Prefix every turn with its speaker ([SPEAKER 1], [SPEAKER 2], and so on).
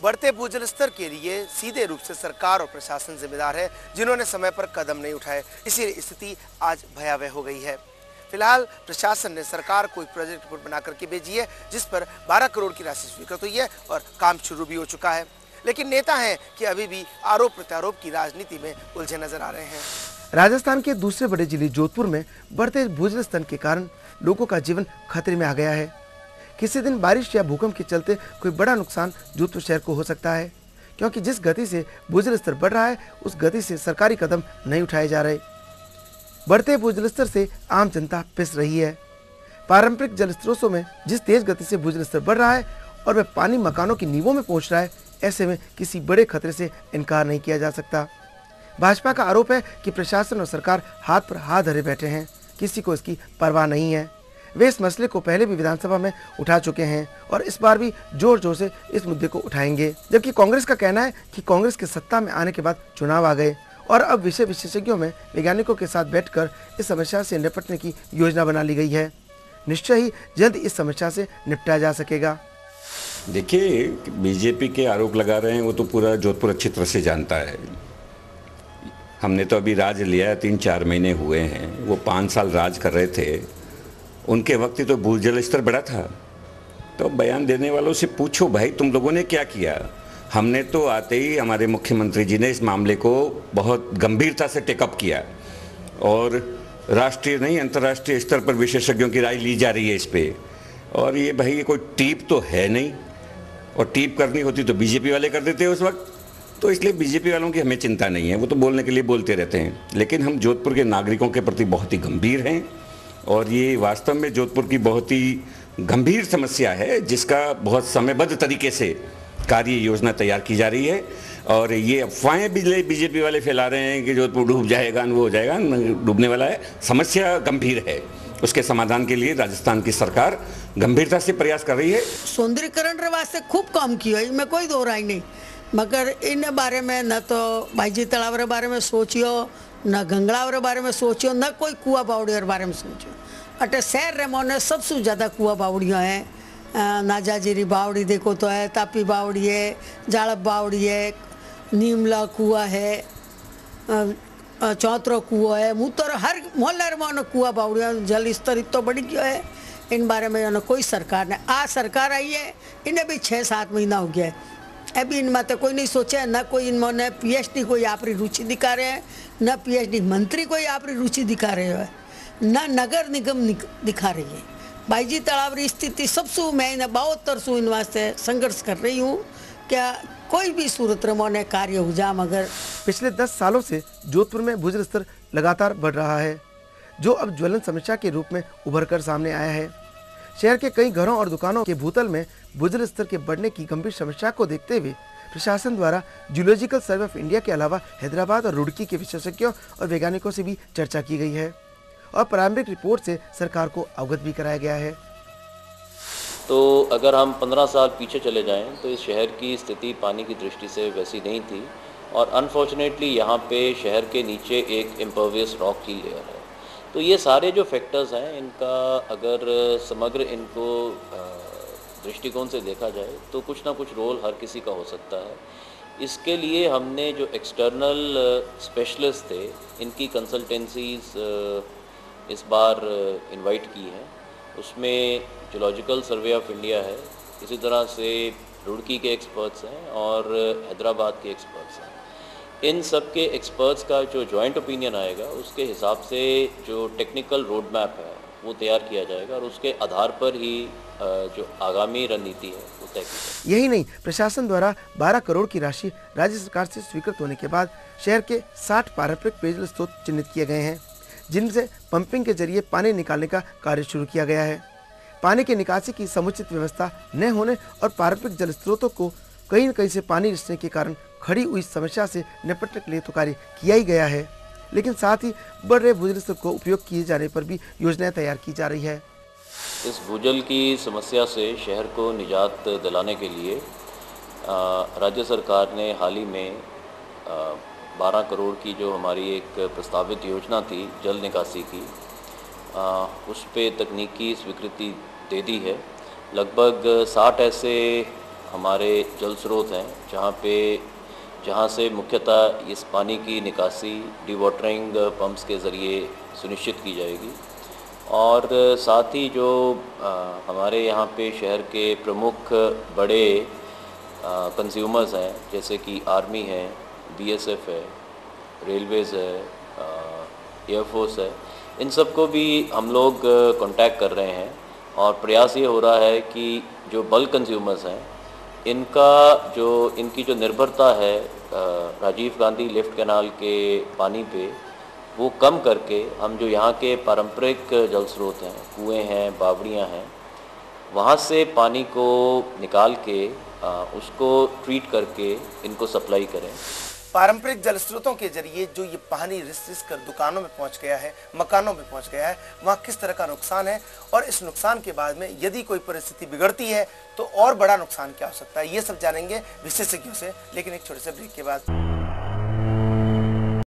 [SPEAKER 1] बढ़ते भूजल स्तर के लिए सीधे रूप से सरकार और प्रशासन जिम्मेदार है, जिन्होंने समय पर कदम नहीं उठाए। इसीलिए स्थिति आज भयावह हो गई है। फिलहाल प्रशासन ने सरकार को एक प्रोजेक्ट रिपोर्ट बना करके भेजी है, जिस पर 12 करोड़ की राशि स्वीकृत हुई है और काम शुरू भी हो चुका है। लेकिन नेता हैं कि अभी भी आरोप प्रत्यारोप की राजनीति में उलझे नजर आ रहे हैं। राजस्थान के दूसरे बड़े जिले जोधपुर में बढ़ते भूजल स्तर के कारण लोगों का जीवन खतरे में आ गया है। किसी दिन बारिश या भूकंप के चलते कोई बड़ा नुकसान जोधपुर शहर को हो सकता है, क्योंकि जिस गति से भूजल स्तर बढ़ रहा है उस गति से सरकारी कदम नहीं उठाए जा रहे। बढ़ते भूजल स्तर से आम जनता पिस रही है। पारंपरिक जल स्रोतों में जिस तेज गति से भूजल स्तर बढ़ रहा है और वह पानी मकानों की नींवों में पहुंच रहा है, ऐसे में किसी बड़े खतरे से इनकार नहीं किया जा सकता। भाजपा का आरोप है कि प्रशासन और सरकार हाथ पर हाथ धरे बैठे हैं, किसी को इसकी परवाह नहीं है। वे इस मसले को पहले भी विधानसभा में उठा चुके हैं और इस बार भी जोर जोर से इस मुद्दे को उठाएंगे। जबकि कांग्रेस का कहना है कि कांग्रेस के सत्ता में आने के बाद चुनाव आ गए और अब विषय विशेषज्ञों में वैज्ञानिकों के साथ बैठकर इस समस्या से निपटने की योजना बना ली गई है। निश्चय ही जल्द इस समस्या से निपटा जा सकेगा।
[SPEAKER 2] देखिए, बीजेपी के आरोप लगा रहे हैं वो तो पूरा जोधपुर अच्छी तरह से जानता है। हमने तो अभी राज लिया, 3-4 महीने हुए हैं। वो 5 साल राज कर रहे थे, उनके वक्त ही तो भूजल स्तर बढ़ा था। तो बयान देने वालों से पूछो भाई, तुम लोगों ने क्या किया। हमने तो आते ही हमारे मुख्यमंत्री जी ने इस मामले को बहुत गंभीरता से टेकअप किया और राष्ट्रीय नहीं अंतर्राष्ट्रीय स्तर पर विशेषज्ञों की राय ली जा रही है इस पे। और ये भाई ये कोई टीप तो है नहीं, और टीप करनी होती तो बीजेपी वाले कर देते उस वक्त। तो इसलिए बीजेपी वालों की हमें चिंता नहीं है, वो तो बोलने के लिए बोलते रहते हैं। लेकिन हम जोधपुर के नागरिकों के प्रति बहुत ही गंभीर हैं और ये वास्तव में जोधपुर की बहुत ही गंभीर समस्या है, जिसका बहुत समयबद्ध तरीके से कार्य योजना तैयार की जा रही है। और ये अफवाहें भी बीजेपी वाले फैला रहे हैं कि जोधपुर डूब जाएगा, वो हो जाएगा, डूबने वाला है। समस्या गंभीर है, उसके समाधान के लिए राजस्थान की सरकार गंभीरता से प्रयास कर रही है।
[SPEAKER 3] सौंदर्यकरण रे वास्ते खूब काम किया, इनमें कोई दो राय नहीं, मगर इन बारे में न तो भाईजी तलाव रे बारे में सोचियो, न गंगड़ाव रे बारे में सोचियो, न कोई कुआ बावड़ी रे बारे में सोचियो। अटे शहर रे मोने सबसे ज़्यादा कुआ बावड़ियाँ हैं। नाजाजीरी बावड़ी देखो तो है, तापी बावड़ी है, जाड़प बावड़ी है, नीमला कुआ है, चौतरो कुआ है, मुतर हर मोहल्ले में कुआ बावड़िया। जल स्तर इतो बढ़ी गयो है, इन बारे में कोई सरकार ने आ सरकार आई है, इन्हें भी 6-7 महीना हो गया है, अभी इनमें तो कोई नहीं सोचा, न कोई इन्होंने पीएचडी कोई अपनी रुचि दिखा रहे हैं, न पीएचडी मंत्री कोई अपनी रुचि दिखा रहे हैं, न नगर निगम दिखा रही है। भाईजी तालाब की स्थिति सबसे मैं 72 सु इन वास्ते संघर्ष कर रही हूँ, क्या कोई भी सूरत रमोने कार्य हो जा। मगर
[SPEAKER 1] पिछले 10 सालों से जोधपुर में भूजल स्तर लगातार बढ़ रहा है, जो अब ज्वलन समस्या के रूप में उभर कर सामने आया है। शहर के कई घरों और दुकानों के भूतल में भूजल स्तर के बढ़ने की गंभीर समस्या को देखते हुए प्रशासन द्वारा जियोलॉजिकल सर्वे ऑफ इंडिया के अलावा हैदराबाद और रुड़की के विशेषज्ञों और वैज्ञानिकों से भी चर्चा की गई है और प्रारंभिक रिपोर्ट से सरकार को अवगत भी कराया गया है।
[SPEAKER 4] तो अगर हम 15 साल पीछे चले जाएं तो इस शहर की स्थिति पानी की दृष्टि से वैसी नहीं थी और अनफॉर्चुनेटली यहाँ पे शहर के नीचे एक इम्पर्वियस रॉक की लेयर है। तो ये सारे जो फैक्टर्स हैं, इनका अगर समग्र इनको दृष्टिकोण से देखा जाए तो कुछ ना कुछ रोल हर किसी का हो सकता है। इसके लिए हमने जो एक्सटर्नल स्पेशलिस्ट थे, इनकी कंसल्टेंसीज इस बार इनवाइट की हैं। उसमें जियोलॉजिकल सर्वे ऑफ इंडिया है, इसी तरह से रुड़की के एक्सपर्ट्स हैं और हैदराबाद के एक्सपर्ट्स हैं। इन सब के एक्सपर्ट्स का जो जॉइंट ओपिनियन आएगा, उसके हिसाब से जो टेक्निकल रोड मैप है वो तैयार किया जाएगा और उसके आधार पर ही जो आगामी रणनीति है वो तय की जाएगी।
[SPEAKER 1] यही नहीं, प्रशासन द्वारा 12 करोड़ की राशि राज्य सरकार से स्वीकृत होने के बाद शहर के 60 पारंपरिक पेयजल स्रोत चिन्हित किए गए हैं, जिनसे पंपिंग के जरिए पानी निकालने का कार्य शुरू किया गया है। पानी की निकासी की समुचित व्यवस्था न होने और पारंपरिक जल स्रोतों को कहीं न कहीं से पानी रिसने के कारण खड़ी हुई समस्या से निपटने के लिए तो कार्य किया ही गया है, लेकिन साथ ही बढ़ रहे भूजल स्तर को उपयोग किए जाने पर भी योजनाएं तैयार की जा रही है।
[SPEAKER 4] इस भूजल की समस्या से शहर को निजात दिलाने के लिए राज्य सरकार ने हाल ही में 12 करोड़ की जो हमारी एक प्रस्तावित योजना थी जल निकासी की, उस पे तकनीकी स्वीकृति दे दी है। लगभग 60 ऐसे हमारे जल स्रोत हैं जहाँ से मुख्यतः इस पानी की निकासी डिवाटरिंग पंप्स के ज़रिए सुनिश्चित की जाएगी। और साथ ही जो हमारे यहाँ पे शहर के प्रमुख बड़े कंज्यूमर्स हैं, जैसे कि आर्मी है, बीएसएफ है, रेलवेज़ है, एयरफोर्स है, इन सबको भी हम लोग कांटेक्ट कर रहे हैं और प्रयास ये हो रहा है कि जो बल्क कंज्यूमर्स हैं इनकी जो निर्भरता है राजीव गांधी लिफ्ट कैनाल के पानी पे, वो कम करके हम जो यहाँ के पारंपरिक जल स्रोत हैं, कुएँ हैं, बावड़ियाँ हैं, वहाँ से पानी को निकाल के उसको ट्रीट करके इनको सप्लाई करें।
[SPEAKER 1] पारंपरिक जल स्रोतों के जरिए जो ये पानी रिस कर दुकानों में पहुंच गया है, मकानों में पहुंच गया है, वहाँ किस तरह का नुकसान है और इस नुकसान के बाद में यदि कोई परिस्थिति बिगड़ती है तो और बड़ा नुकसान क्या हो सकता है, ये सब जानेंगे विशेषज्ञों से, लेकिन एक छोटे से ब्रेक के बाद।